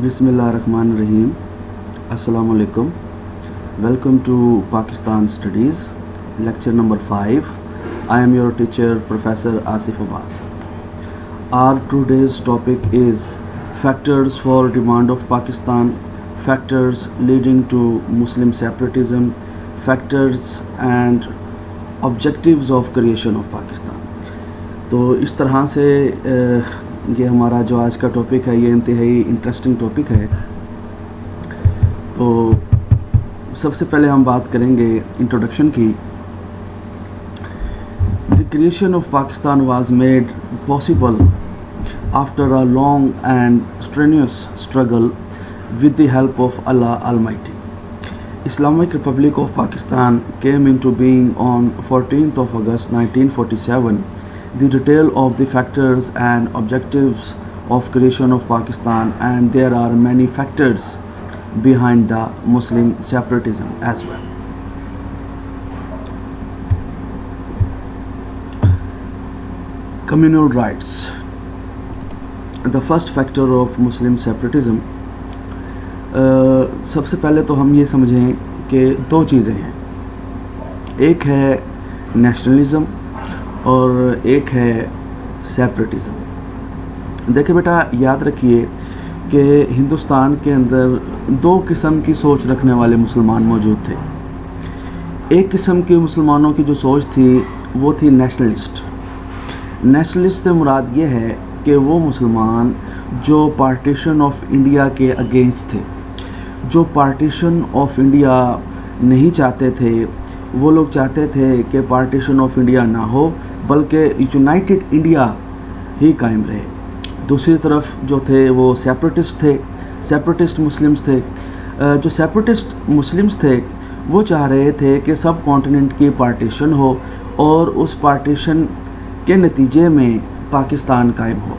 Bismillahirrahmanirrahim. Assalamu alaikum. Welcome to Pakistan Studies, lecture number 5. I am your teacher, Professor Asif Abbas. Our today's topic is factors for demand of Pakistan, factors leading to Muslim separatism, factors and objectives of creation of Pakistan. तो इस तरह से ये हमारा जो आज का topic है ये इंतहाई इंटरेस्टिंग टॉपिक है। तो सबसे पहले हम बात करेंगे इंट्रोडक्शन की। The creation of Pakistan was made possible after a long and strenuous struggle with the help of Allah Almighty. Islamic Republic of Pakistan came into being on 14th of August 1947. The detail of the factors and objectives of creation of Pakistan, and there are many factors behind the Muslim separatism as well. Communal rights. The first factor of Muslim separatism. सबसे पहले तो हम ये समझें कि दो चीज़ें हैं, एक है नेशनलिज़म और एक है सेपरेटिज़म। देखिए बेटा, याद रखिए कि हिंदुस्तान के अंदर दो किस्म की सोच रखने वाले मुसलमान मौजूद थे। एक किस्म के मुसलमानों की जो सोच थी वो थी नेशनलिस्ट। नेशनलिस्ट से मुराद ये है कि वो मुसलमान जो पार्टीशन ऑफ इंडिया के अगेंस्ट थे, जो पार्टीशन ऑफ इंडिया नहीं चाहते थे। वो लोग चाहते थे कि पार्टीशन ऑफ इंडिया ना हो बल्कि यूनाइटेड इंडिया ही कायम रहे। दूसरी तरफ जो थे वो सेपरेटिस्ट थे, सेपरेटिस्ट मुस्लिम्स थे। जो सेपरेटिस्ट मुस्लिम्स थे वो चाह रहे थे कि सब कॉन्टिनेंट की पार्टीशन हो और उस पार्टीशन के नतीजे में पाकिस्तान कायम हो।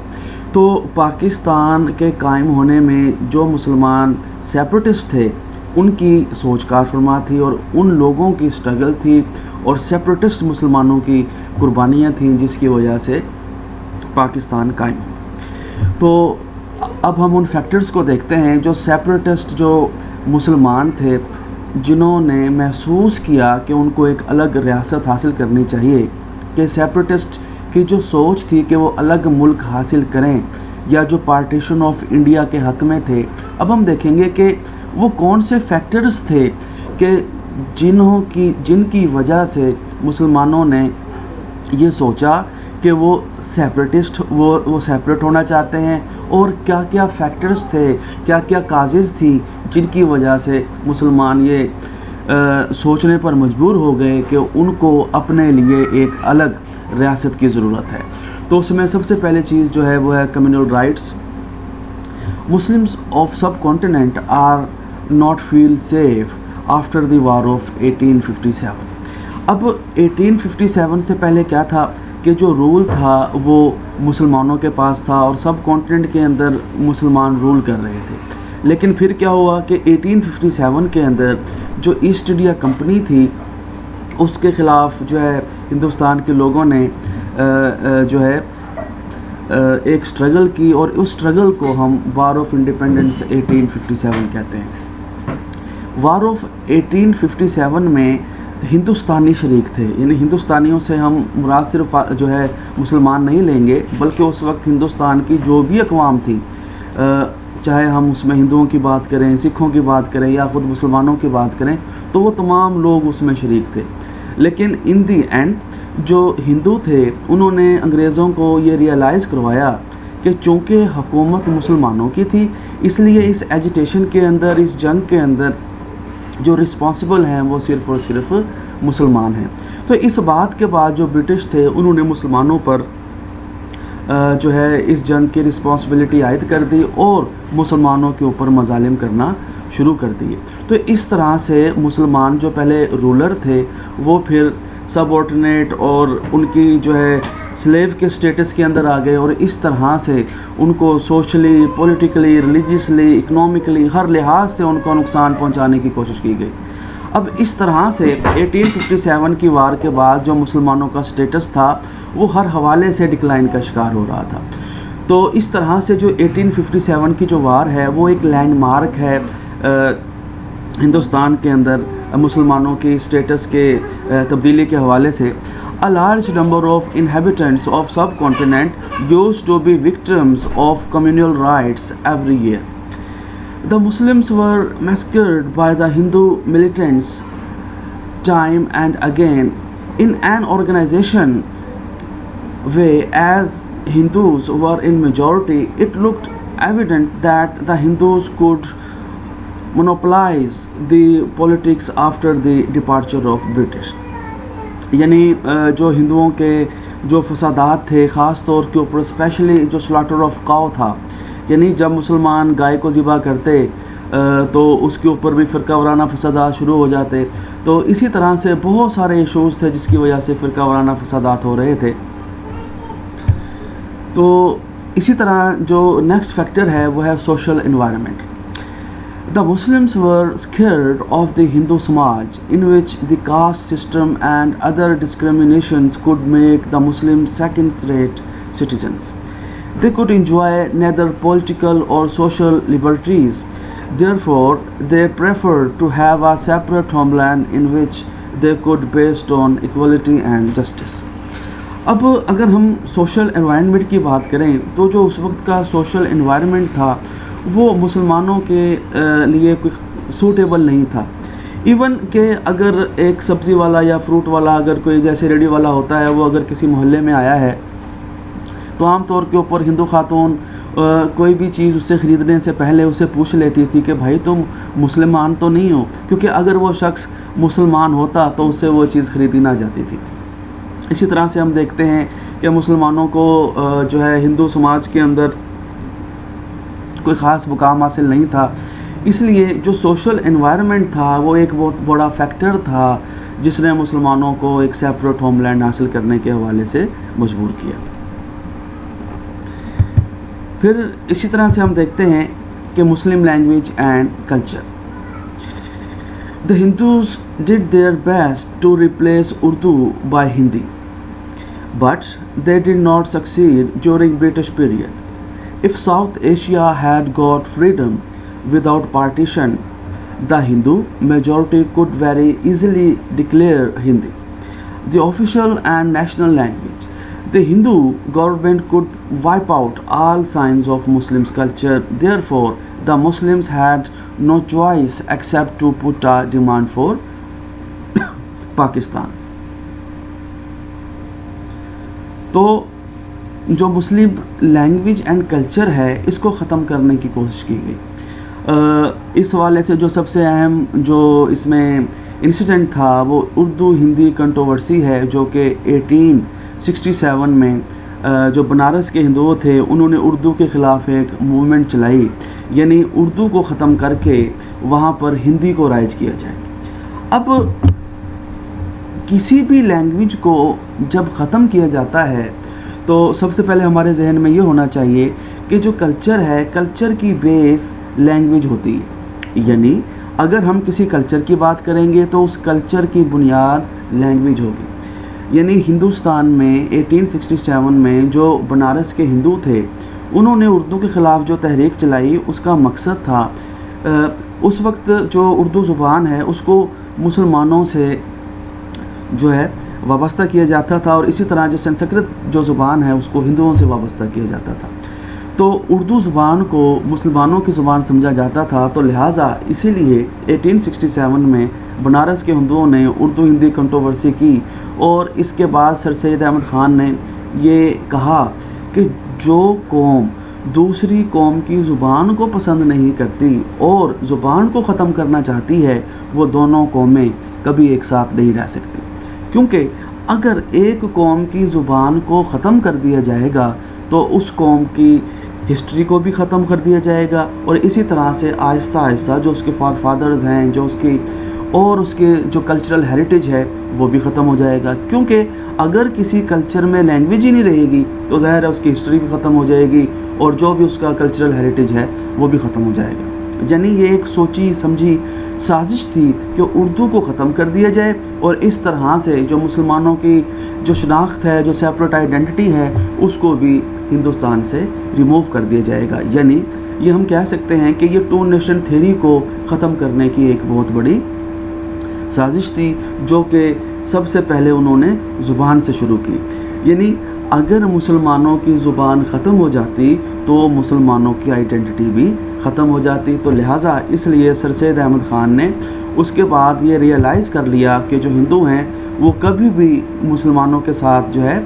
तो पाकिस्तान के कायम होने में जो मुसलमान सेपरेटिस्ट थे उनकी सोच कार फरमा थी और उन लोगों की स्ट्रगल थी और सेपरेटिस्ट मुसलमानों की कुर्बानियाँ थीं जिसकी वजह से पाकिस्तान कायम हुआ। तो अब हम उन फैक्टर्स को देखते हैं जो सेपरेटिस्ट जो मुसलमान थे जिन्होंने महसूस किया कि उनको एक अलग रियासत हासिल करनी चाहिए, कि सेपरेटिस्ट की जो सोच थी कि वो अलग मुल्क हासिल करें या जो पार्टीशन ऑफ इंडिया के हक़ में थे। अब हम देखेंगे कि वो कौन से फैक्टर्स थे कि जिनकी वजह से मुसलमानों ने ये सोचा कि वो सेपरेटिस्ट वो सेपरेट होना चाहते हैं, और क्या क्या फैक्टर्स थे, क्या क्या काजेज़ थी जिनकी वजह से मुसलमान ये सोचने पर मजबूर हो गए कि उनको अपने लिए एक अलग रियासत की ज़रूरत है। तो उसमें सबसे पहले चीज़ जो है वो है communal riots. Muslims of subcontinent are not feel safe after the war of 1857। अब 1857 से पहले क्या था कि जो रूल था वो मुसलमानों के पास था और सब कॉन्टिनेंट के अंदर मुसलमान रूल कर रहे थे। लेकिन फिर क्या हुआ कि 1857 के अंदर जो ईस्ट इंडिया कंपनी थी उसके ख़िलाफ़ जो है हिंदुस्तान के लोगों ने जो है एक स्ट्रगल की, और उस स्ट्रगल को हम वार ऑफ इंडिपेंडेंस 1857 कहते हैं। वार ऑफ 1857 में हिंदुस्तानी शरीक थे, यानी हिंदुस्तानियों से हम मुराद सिर्फ जो है मुसलमान नहीं लेंगे बल्कि उस वक्त हिंदुस्तान की जो भी अक़वाम थी, चाहे हम उसमें हिंदुओं की बात करें, सिखों की बात करें या ख़ुद मुसलमानों की बात करें, तो वो तमाम लोग उसमें शरीक थे। लेकिन इन दी एंड जो हिंदू थे उन्होंने अंग्रेज़ों को ये रियलाइज़ करवाया कि चूँकि हुकूमत मुसलमानों की थी इसलिए इस एजिटेशन के अंदर, इस जंग के अंदर जो रिस्पॉन्सिबल हैं वो सिर्फ़ और सिर्फ मुसलमान हैं। तो इस बात के बाद जो ब्रिटिश थे उन्होंने मुसलमानों पर जो है इस जंग की रिस्पॉन्सिबिलिटी आयद कर दी और मुसलमानों के ऊपर मजालिम करना शुरू कर दिए। तो इस तरह से मुसलमान जो पहले रूलर थे वो फिर सबऑर्डिनेट और उनकी जो है स्लेव के स्टेटस के अंदर आ गए, और इस तरह से उनको सोशली, पॉलिटिकली, रिलीजियसली, इकोनॉमिकली हर लिहाज से उनको नुकसान पहुंचाने की कोशिश की गई। अब इस तरह से 1857 की वार के बाद जो मुसलमानों का स्टेटस था वो हर हवाले से डिक्लाइन का शिकार हो रहा था। तो इस तरह से जो 1857 की जो वार है वो एक लैंडमार्क है हिंदुस्तान के अंदर मुसलमानों की स्टेटस के तब्दीली के हवाले से। A large number of inhabitants of subcontinent used to be victims of communal riots every year. The Muslims were massacred by the Hindu militants time and again in an organization way. As Hindus were in majority, it looked evident that the Hindus could monopolize the politics after the departure of British. यानी जो हिंदुओं के जो फसादात थे ख़ास तौर के ऊपर स्पेशली जो स्लॉटर ऑफ काउ था, यानी जब मुसलमान गाय को ज़िबा करते तो उसके ऊपर भी फ़िरका वाराना फसादात शुरू हो जाते। तो इसी तरह से बहुत सारे इशूज़ थे जिसकी वजह से फ़िरका वाराना फसादात हो रहे थे। तो इसी तरह जो नेक्स्ट फैक्टर है वो है social environment. The Muslims were scared of the Hindu Samaj, in which the caste system and other discriminations could make the Muslims second-rate citizens. They could enjoy neither political or social liberties. Therefore, they preferred to have a separate homeland in which they could based on equality and justice. अब अगर हम social environment की बात करें तो जो उस वक्त का सोशल एनवायरनमेंट था वो मुसलमानों के लिए कोई सूटेबल नहीं था। इवन के अगर एक सब्ज़ी वाला या फ्रूट वाला अगर कोई जैसे रेडी वाला होता है वो अगर किसी मोहल्ले में आया है तो आम तौर के ऊपर हिंदू खातून कोई भी चीज़ उससे ख़रीदने से पहले उससे पूछ लेती थी कि भाई तुम मुसलमान तो नहीं हो, क्योंकि अगर वो शख्स मुसलमान होता तो उससे वो चीज़ ख़रीदी ना जाती थी। इसी तरह से हम देखते हैं कि मुसलमानों को जो है हिंदू समाज के अंदर कोई ख़ास मुकाम हासिल नहीं था, इसलिए जो सोशल एनवायरनमेंट था वो एक बहुत बड़ा फैक्टर था जिसने मुसलमानों को एक सेपरेट होमलैंड हासिल करने के हवाले से मजबूर किया। फिर इसी तरह से हम देखते हैं कि Muslim language and culture. The Hindus did their best to replace Urdu by Hindi, but they did not succeed during British period. If South Asia had got freedom without partition, the Hindu majority could very easily declare Hindi the official and national language. The Hindu government could wipe out all signs of Muslims' culture. Therefore, the Muslims had no choice except to put a demand for Pakistan. तो जो मुस्लिम language and culture है इसको ख़त्म करने की कोशिश की गई। इस हवाले से जो सबसे अहम जो इसमें इंसिडेंट था वो उर्दू हिंदी कंट्रोवर्सी है, जो कि 1867 में जो बनारस के हिंदू थे उन्होंने उर्दू के ख़िलाफ़ एक मूवमेंट चलाई, यानी उर्दू को ख़त्म करके वहाँ पर हिंदी को राइज किया जाए। अब किसी भी लैंग्वेज को जब ख़त्म किया जाता है तो सबसे पहले हमारे जहन में ये होना चाहिए कि जो कल्चर है, कल्चर की बेस लैंग्वेज होती है। यानी अगर हम किसी कल्चर की बात करेंगे तो उस कल्चर की बुनियाद लैंग्वेज होगी। यानी हिंदुस्तान में 1867 में जो बनारस के हिंदू थे उन्होंने उर्दू के ख़िलाफ़ जो तहरीक चलाई उसका मकसद था उस वक्त जो उर्दू ज़ुबान है उसको मुसलमानों से जो है वाबस्ता किया जाता था, और इसी तरह जो संस्कृत जो ज़ुबान है उसको हिंदुओं से वाबस्ता किया जाता था। तो उर्दू ज़ुबान को मुसलमानों की ज़ुबान समझा जाता था, तो लिहाजा इसीलिए 1867 में बनारस के हिंदुओं ने उर्दू हिंदी कंट्रोवर्सी की, और इसके बाद सर सैयद अहमद ख़ान ने ये कहा कि जो कौम दूसरी कौम की ज़ुबान को पसंद नहीं करती और ज़ुबान को ख़त्म करना चाहती है वो दोनों कौमें कभी एक साथ नहीं रह सकती, क्योंकि अगर एक कौम की ज़ुबान को ख़त्म कर दिया जाएगा तो उस कौम की हिस्ट्री को भी ख़त्म कर दिया जाएगा, और इसी तरह से आहिस्ता आहिस्ता जो उसके फादर्स हैं, जो उसकी और उसके जो कल्चरल हेरिटेज है वो भी ख़त्म हो जाएगा। क्योंकि अगर किसी कल्चर में लैंग्वेज ही नहीं रहेगी तो ज़ाहिर है उसकी हिस्ट्री भी ख़त्म हो जाएगी और जो भी उसका कल्चरल हेरिटेज है वो भी ख़त्म हो जाएगा। यानी ये एक सोची समझी साजिश थी कि उर्दू को ख़त्म कर दिया जाए और इस तरह से जो मुसलमानों की जो शनाख्त है, जो सेपरेट आइडेंटिटी है, उसको भी हिंदुस्तान से रिमूव कर दिया जाएगा। यानी ये हम कह सकते हैं कि ये टू नेशन थ्योरी को ख़त्म करने की एक बहुत बड़ी साजिश थी, जो कि सबसे पहले उन्होंने ज़ुबान से शुरू की। यानी अगर मुसलमानों की ज़ुबान ख़त्म हो जाती तो मुसलमानों की आइडेंटिटी भी ख़त्म हो जाती। तो लिहाजा इसलिए सर सैयद अहमद ख़ान ने उसके बाद ये रियलाइज़ कर लिया कि जो हिंदू हैं वो कभी भी मुसलमानों के साथ जो है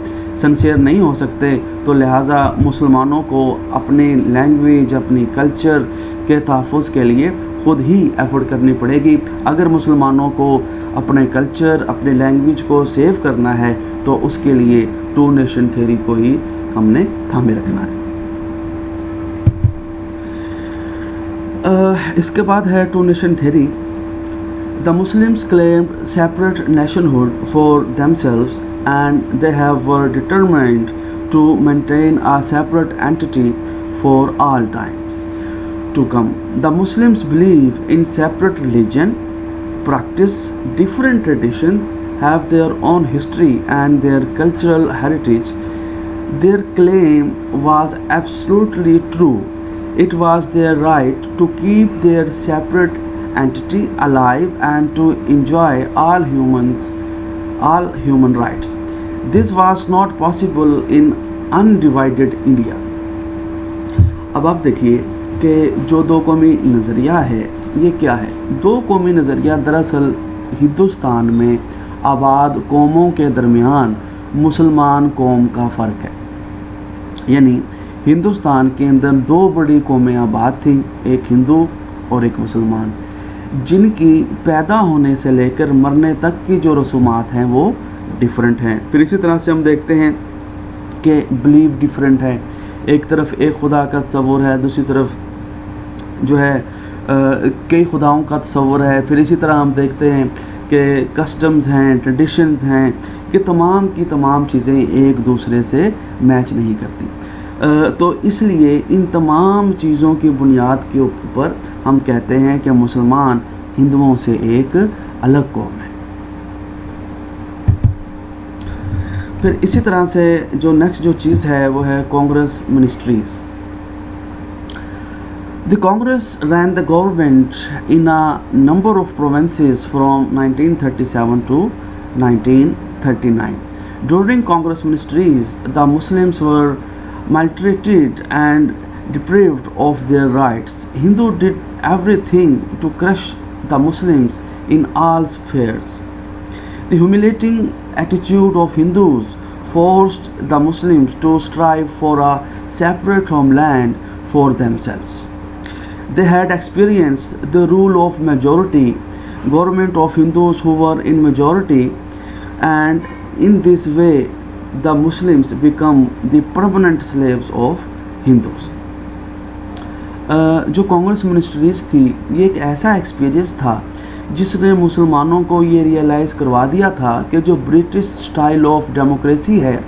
सिंसियर नहीं हो सकते। तो लिहाजा मुसलमानों को अपनी लैंग्वेज, अपनी कल्चर के तहफ़्फ़ुज़ के लिए ख़ुद ही एफर्ट करनी पड़ेगी। अगर मुसलमानों को अपने कल्चर, अपने लैंग्वेज को सेव करना है तो उसके लिए टू नेशन थ्योरी को ही हमने थामे रखना है। इसके बाद है two nation theory. The Muslims claimed separate nationhood for themselves and they were determined to maintain a separate entity for all times to come. The Muslims believe in separate religion, practice different traditions, have their own history and their cultural heritage. Their claim was absolutely true. It was their right to keep their separate entity alive and to enjoy all human rights. This was not possible in undivided India. अब आप देखिए कि जो दो कौमी नज़रिया है ये क्या है। दो कौमी नज़रिया दरअसल हिंदुस्तान में आबाद कौमों के दरमियान मुसलमान कौम का फ़र्क है। यानी हिंदुस्तान के अंदर दो बड़ी कौमें आबाद थीं, एक हिंदू और एक मुसलमान, जिनकी पैदा होने से लेकर मरने तक की जो रसूमात हैं वो डिफरेंट हैं। फिर इसी तरह से हम देखते हैं कि बिलीव डिफरेंट है। एक तरफ एक खुदा का तस्वुर है, दूसरी तरफ जो है कई खुदाओं का तस्वुर है। फिर इसी तरह हम देखते हैं कि कस्टम्स हैं, ट्रेडिशंस हैं, कि तमाम की तमाम चीज़ें एक दूसरे से मैच नहीं करती। तो इसलिए इन तमाम चीज़ों की बुनियाद के ऊपर हम कहते हैं कि मुसलमान हिंदुओं से एक अलग कौम है। फिर इसी तरह से जो नेक्स्ट जो चीज़ है वो है Congress ministries. The Congress ran the government in a number of provinces from 1937 to 1939. During Congress ministries, the Muslims were maltreated and deprived of their rights. Hindu did everything to crush the Muslims in all spheres. The humiliating attitude of Hindus forced the Muslims to strive for a separate homeland for themselves. They had experienced the rule of majority government of Hindus who were in majority, and in this way the Muslims become the permanent slaves of Hindus. जो Congress ministries थी ये एक ऐसा experience था जिसने मुसलमानों को ये रियलाइज़ करवा दिया था कि जो ब्रिटिश स्टाइल ऑफ डेमोक्रेसी है,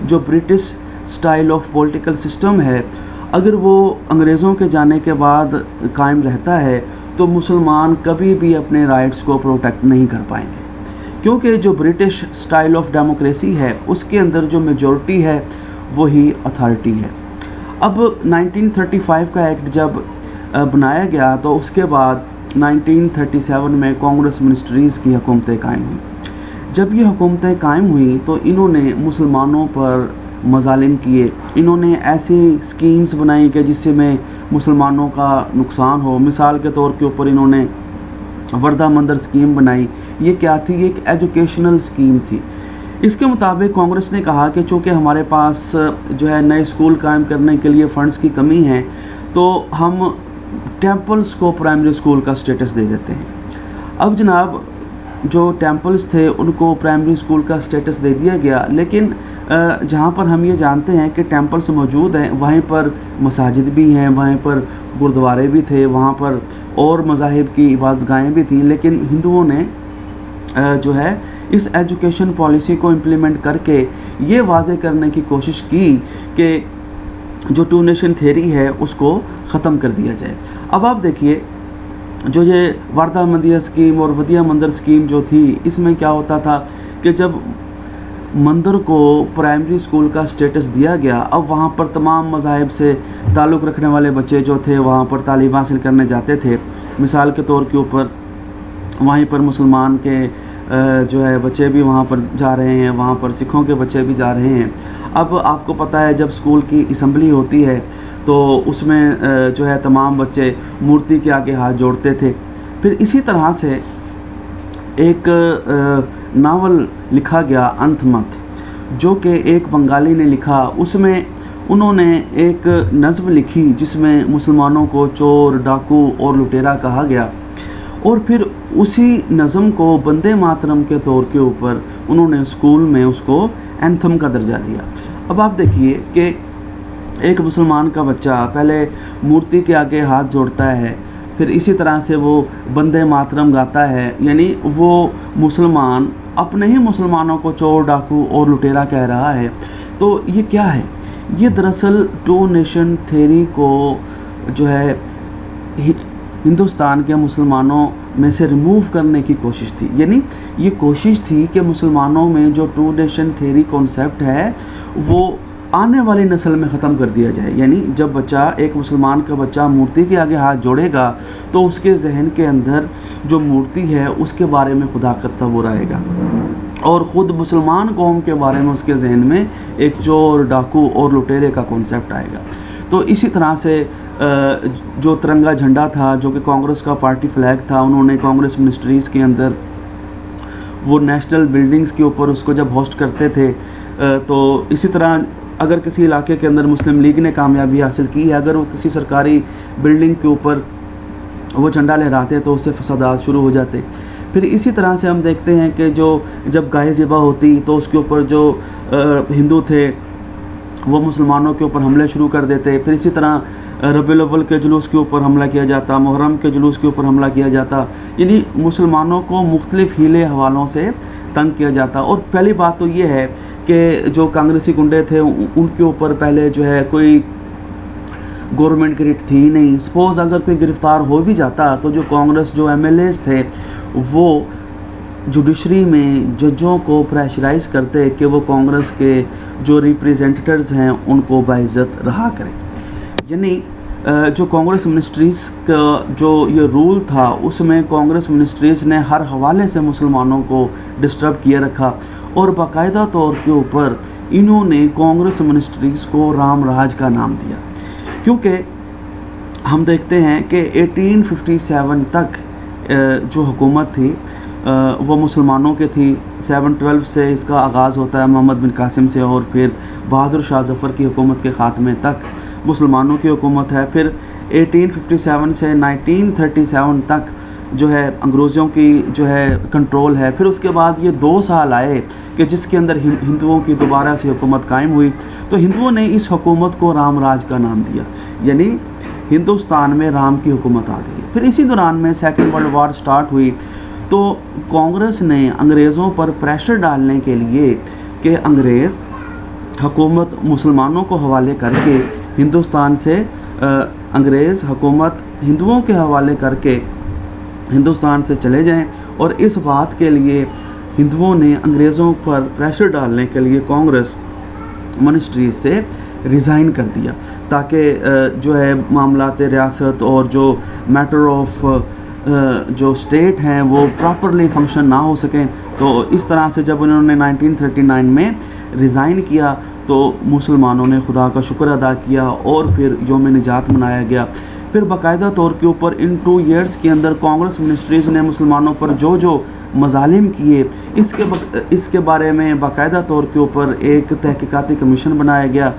जो British style of political system है, अगर वो अंग्रेज़ों के जाने के बाद कायम रहता है तो मुसलमान कभी भी अपने राइट्स को प्रोटेक्ट नहीं कर पाएंगे, क्योंकि जो ब्रिटिश स्टाइल ऑफ डेमोक्रेसी है उसके अंदर जो मेजॉरिटी है वही अथॉरिटी है। अब 1935 का एक्ट जब बनाया गया तो उसके बाद 1937 में कांग्रेस मिनिस्ट्रीज़ की हुकूमतें कायम हुई। जब ये हुकूमतें कायम हुई तो इन्होंने मुसलमानों पर मज़ालिम किए, इन्होंने ऐसी स्कीम्स बनाई कि जिससे में मुसलमानों का नुकसान हो। मिसाल के तौर के ऊपर इन्होंने वर्दा मंदिर स्कीम बनाई। ये क्या थी? एक एजुकेशनल स्कीम थी। इसके मुताबिक कांग्रेस ने कहा कि चूँकि हमारे पास जो है नए स्कूल कायम करने के लिए फ़ंड्स की कमी है तो हम टेम्पल्स को प्राइमरी स्कूल का स्टेटस दे देते हैं। अब जनाब जो टेम्पल्स थे उनको प्राइमरी स्कूल का स्टेटस दे दिया गया, लेकिन जहाँ पर हम ये जानते हैं कि टेम्पल्स मौजूद हैं वहीं पर मसाजिद भी हैं, वहीं पर गुरुद्वारे भी थे, वहाँ पर और मज़ाहिब की इबादतगाहें भी थी। लेकिन हिंदुओं ने जो है इस एजुकेशन पॉलिसी को इम्प्लीमेंट करके ये वाज़े करने की कोशिश की कि जो टू नेशन थ्योरी है उसको ख़त्म कर दिया जाए। अब आप देखिए जो ये वारदा मंदिर स्कीम और वदिया मंदिर स्कीम जो थी, इसमें क्या होता था कि जब मंदिर को प्राइमरी स्कूल का स्टेटस दिया गया, अब वहाँ पर तमाम मज़ाहिब से ताल्लुक़ रखने वाले बच्चे जो थे वहाँ पर तालीम हासिल करने जाते थे। मिसाल के तौर के ऊपर वहीं पर मुसलमान के जो है बच्चे भी वहाँ पर जा रहे हैं, वहाँ पर सिखों के बच्चे भी जा रहे हैं। अब आपको पता है जब स्कूल की असम्बली होती है तो उसमें जो है तमाम बच्चे मूर्ति के आगे हाथ जोड़ते थे। फिर इसी तरह से एक नावल लिखा गया अंतमत, जो कि एक बंगाली ने लिखा। उसमें उन्होंने एक नज़्म लिखी जिसमें मुसलमानों को चोर, डाकू और लुटेरा कहा गया, और फिर उसी नज़्म को वंदे मातरम के तौर के ऊपर उन्होंने स्कूल में उसको एंथम का दर्जा दिया। अब आप देखिए कि एक मुसलमान का बच्चा पहले मूर्ति के आगे हाथ जोड़ता है, फिर इसी तरह से वो वंदे मातरम गाता है, यानी वो मुसलमान अपने ही मुसलमानों को चोर, डाकू और लुटेरा कह रहा है। तो ये क्या है? ये दरअसल टू नेशन थ्योरी को जो है हिंदुस्तान के मुसलमानों में से रिमूव करने की कोशिश थी। यानी ये कोशिश थी कि मुसलमानों में जो टू नेशन थ्योरी कॉन्सेप्ट है वो आने वाली नस्ल में ख़त्म कर दिया जाए। यानी जब बच्चा, एक मुसलमान का बच्चा मूर्ति के आगे हाथ जोड़ेगा तो उसके जहन के अंदर जो मूर्ति है उसके बारे में खुदा का तस्वुर आएगा, और ख़ुद मुसलमान कौम के बारे में उसके जहन में एक चोर, डाकू और लुटेरे का कॉन्सेप्ट आएगा। तो इसी तरह से जो तिरंगा झंडा था, जो कि कांग्रेस का पार्टी फ्लैग था, उन्होंने कांग्रेस मिनिस्ट्रीज़ के अंदर वो नेशनल बिल्डिंग्स के ऊपर उसको जब होस्ट करते थे, तो इसी तरह अगर किसी इलाके के अंदर मुस्लिम लीग ने कामयाबी हासिल की है, अगर वो किसी सरकारी बिल्डिंग के ऊपर वो झंडा लहराते तो उससे फसादात शुरू हो जाते। फिर इसी तरह से हम देखते हैं कि जब गाय ज़िबा होती तो उसके ऊपर जो हिंदू थे वो मुसलमानों के ऊपर हमले शुरू कर देते। फिर इसी तरह रबीउल अव्वल के जुलूस के ऊपर हमला किया जाता, मुहर्रम के जुलूस के ऊपर हमला किया जाता, यानी मुसलमानों को मुख्तलिफ़ हीले हवालों से तंग किया जाता। और पहली बात तो ये है कि जो कांग्रेसी गुंडे थे उनके ऊपर पहले जो है कोई गवर्नमेंट की रिट थी नहीं। सपोज़ अगर कोई गिरफ़्तार हो भी जाता तो जो कांग्रेस जो MLAs थे वो जुडिशरी में जजों को प्रेशराइज़ करते कि वो कांग्रेस के जो रिप्रेजेंटेटिव्स हैं उनको बाइज़्ज़त रहा करें। यानी जो कांग्रेस मिनिस्ट्रीज़ का जो ये रूल था उसमें कांग्रेस मिनिस्ट्रीज़ ने हर हवाले से मुसलमानों को डिस्टर्ब किए रखा, और बाकायदा तौर के ऊपर इन्होंने कांग्रेस मिनिस्ट्रीज़ को राम राज का नाम दिया। क्योंकि हम देखते हैं कि 1857 तक जो हुकूमत थी वो मुसलमानों की थी। 712 से इसका आगाज़ होता है मोहम्मद बिन कासिम से, और फिर बहादुर शाह ज़फ़र की हुकूमत के ख़ात्मे तक मुसलमानों की हुकूमत है। फिर 1857 से 1937 तक जो है अंग्रेज़ों की जो है कंट्रोल है। फिर उसके बाद ये 2 साल आए कि जिसके अंदर हिंदुओं की दोबारा से हुकूमत कायम हुई, तो हिंदुओं ने इस हुकूमत को राम राज का नाम दिया, यानी हिंदुस्तान में राम की हुकूमत आ गई। फिर इसी दौरान में सेकेंड वर्ल्ड वार स्टार्ट हुई, तो कांग्रेस ने अंग्रेज़ों पर प्रेशर डालने के लिए कि अंग्रेज़ हुकूमत मुसलमानों को हवाले करके हिंदुस्तान से अंग्रेज़ हुकूमत हिंदुओं के हवाले करके हिंदुस्तान से चले जाएं, और इस बात के लिए हिंदुओं ने अंग्रेज़ों पर प्रेशर डालने के लिए कांग्रेस मिनिस्ट्री से रिज़ाइन कर दिया, ताकि जो है मामलात रियासत और जो मैटर ऑफ जो स्टेट हैं वो प्रॉपरली फंक्शन ना हो सकें। तो इस तरह से जब उन्होंने 1939 में रिज़ाइन किया तो मुसलमानों ने खुदा का शुक्र अदा किया और फिर यौम निजात मनाया गया। फिर बाकायदा तौर के ऊपर इन 2 ईयर्स के अंदर कांग्रेस मिनिस्ट्रीज़ ने मुसलमानों पर जो मज़ालिम किए इसके बारे में बाकायदा तौर के ऊपर एक तहकीकाती कमीशन बनाया गया।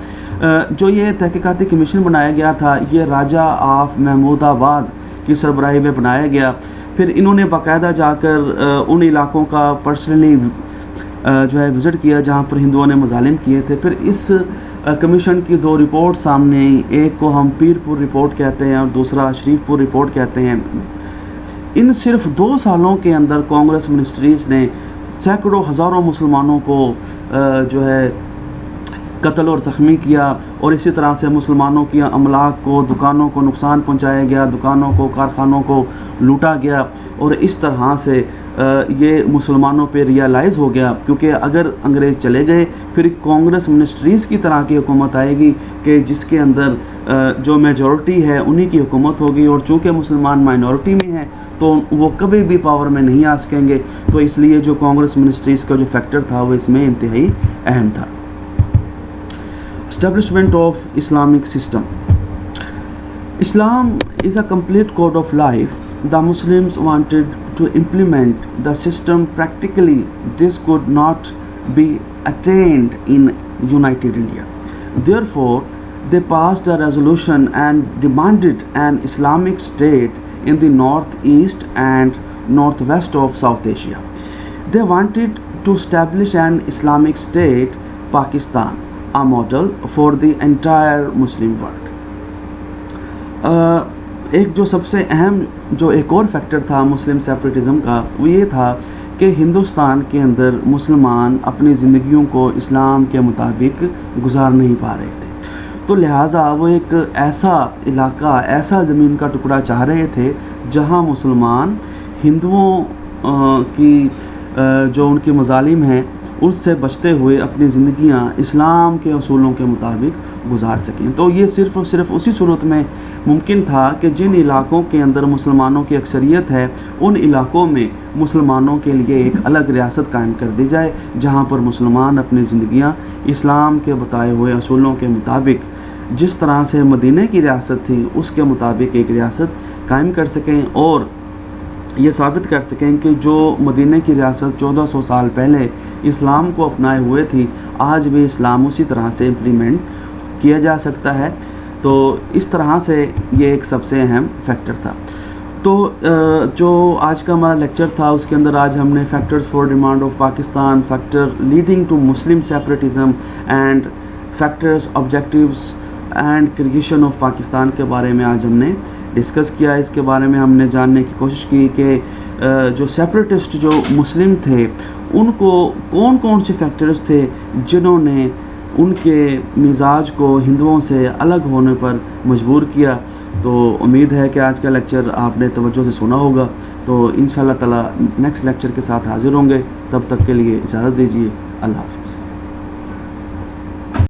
जो ये तहकीकाती कमीशन बनाया गया था ये राजा ऑफ महमूदाबाद की सरबराही में बनाया गया। फिर इन्होंने बाकायदा जाकर उन इलाकों का पर्सनली जो है विज़िट किया जहाँ पर हिंदुओं ने मज़ालिम किए थे। फिर इस कमीशन की 2 रिपोर्ट सामने आई, एक को हम पीरपुर रिपोर्ट कहते हैं और दूसरा शरीफपुर रिपोर्ट कहते हैं। इन सिर्फ 2 सालों के अंदर कांग्रेस मिनिस्ट्रीज़ ने सैकड़ों हज़ारों मुसलमानों को जो है कत्ल और ज़ख्मी किया, और इसी तरह से मुसलमानों की अमलाक को, दुकानों को नुकसान पहुंचाया गया, दुकानों को, कारखानों को लूटा गया। और इस तरह से ये मुसलमानों पे रियलाइज़ हो गया, क्योंकि अगर अंग्रेज़ चले गए फिर कांग्रेस मिनिस्ट्रीज़ की तरह की हुकूमत आएगी कि जिसके अंदर जो मेजॉरिटी है उन्हीं की हुकूमत होगी, और चूँकि मुसलमान माइनॉरिटी में हैं तो वो कभी भी पावर में नहीं आ सकेंगे। तो इसलिए जो कांग्रेस मिनिस्ट्रीज़ का जो फैक्टर था वो इसमें इंतहाई अहम था। Establishment of Islamic system. Islam is a complete code of life. The Muslims wanted to implement the system practically. This could not be attained in United India. Therefore, they passed a resolution and demanded an Islamic state in the northeast and northwest of South Asia. They wanted to establish an Islamic state, Pakistan, a model for the entire Muslim world. एक जो सबसे अहम जो एक और factor था मुस्लिम सेपरेटिज़म का, वो ये था कि हिंदुस्तान के अंदर मुसलमान अपनी ज़िंदगियों को इस्लाम के मुताबिक गुजार नहीं पा रहे थे। तो लिहाजा वो एक ऐसा इलाका, ऐसा ज़मीन का टुकड़ा चाह रहे थे जहाँ मुसलमान हिंदुओं की जो उनकी मज़ालिम हैं उससे बचते हुए अपनी ज़िंदगियां इस्लाम के असूलों के मुताबिक गुजार सकें। तो ये सिर्फ़ और सिर्फ उसी सूरत में मुमकिन था कि जिन इलाकों के अंदर मुसलमानों की अक्सरियत है उन इलाकों में मुसलमानों के लिए एक अलग रियासत कायम कर दी जाए, जहां पर मुसलमान अपनी ज़िंदगियां इस्लाम के बताए हुए असूलों के मुताबिक, जिस तरह से मदीने की रियासत थी उसके मुताबिक एक रियासत कायम कर सकें, और ये साबित कर सकें कि जो मदीने की रियासत 1400 साल पहले इस्लाम को अपनाए हुए थी, आज भी इस्लाम उसी तरह से इम्प्लीमेंट किया जा सकता है। तो इस तरह से ये एक सबसे अहम फैक्टर था। तो जो आज का हमारा लेक्चर था उसके अंदर आज हमने factors for demand of Pakistan, factor leading to Muslim separatism and factors, objectives and creation of Pakistan के बारे में आज हमने डिस्कस किया। इसके बारे में हमने जानने की कोशिश की कि जो सेपरेटिस्ट जो मुस्लिम थे उनको कौन कौन से फैक्टर्स थे जिन्होंने उनके मिजाज को हिंदुओं से अलग होने पर मजबूर किया। तो उम्मीद है कि आज का लेक्चर आपने तवज्जो से सुना होगा। तो इंशाअल्लाह ताला नेक्स्ट लेक्चर के साथ हाज़िर होंगे। तब तक के लिए इजाज़त दीजिए। अल्लाह हाफ़िज़।